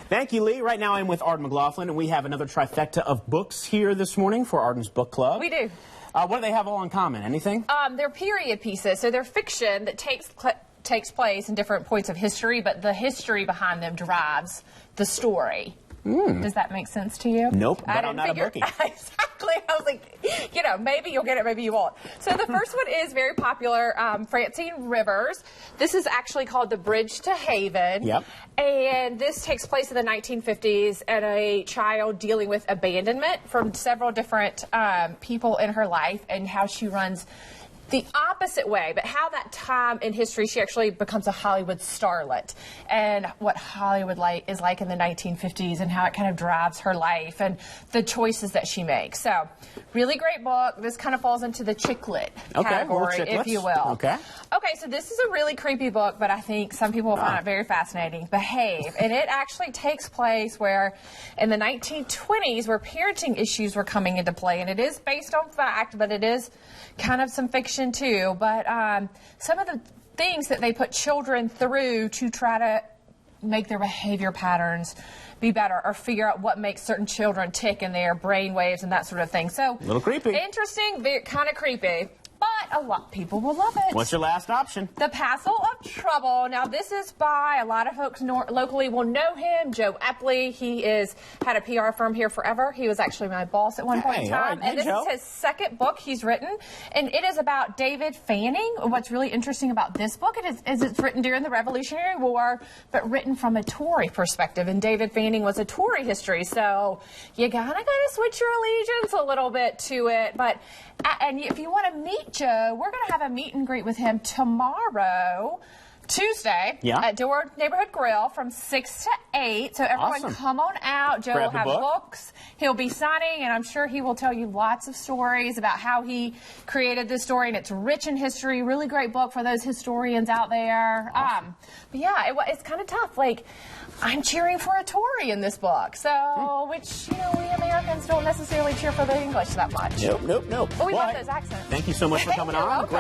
Thank you, Lee. Right now I'm with Arden McLaughlin, and we have another trifecta of books here this morning for Arden's Book Club. We do. What do they have all in common? Anything? They're period pieces, so they're fiction that takes place in different points of history, but the history behind them drives the story. Does that make sense to you? Nope, but I'm not a bookie. Exactly. I was like, maybe you'll get it, maybe you won't. So the first one is very popular, Francine Rivers. This is actually called The Bridge to Haven. Yep. And this takes place in the 1950s and a child dealing with abandonment from several different people in her life and how she runs the opposite way, but how that time in history she actually becomes a Hollywood starlet and what Hollywood is like in the 1950s and how it kind of drives her life and the choices that she makes. So, really great book. This kind of falls into the chick lit category, if you will. Okay, so this is a really creepy book, but I think some people will find it very fascinating. Behave. And it actually takes place where in the 1920s where parenting issues were coming into play, and it is based on fact, but it is kind of some fiction too, but some of the things that they put children through to try to make their behavior patterns be better or figure out what makes certain children tick in their brain waves and that sort of thing. So, a little creepy. Interesting, kind of creepy. But a lot of people will love it. What's your last option? The Passel of Trouble. Now, this is by a lot of folks locally will know him. Joe Epley. He had a PR firm here forever. He was actually my boss at one point in time. Right. And this is his second book he's written. And it is about David Fanning. What's really interesting about this book is it's written during the Revolutionary War, but written from a Tory perspective. And David Fanning was a Tory history. So you gotta switch your allegiance a little bit to it. But and if you want to meet Joe, we're going to have a meet and greet with him tomorrow, Tuesday, at Door Neighborhood Grill from 6 to 8. So everyone come on out. Joe will have books. He'll be signing, and I'm sure he will tell you lots of stories about how he created this story, and it's rich in history. Really great book for those historians out there. But yeah, it's kind of tough. Like, I'm cheering for a Tory in this book, so which we Americans don't necessarily cheer for the English that much. Nope. But we love those accents. Thank you so much for coming on. Welcome.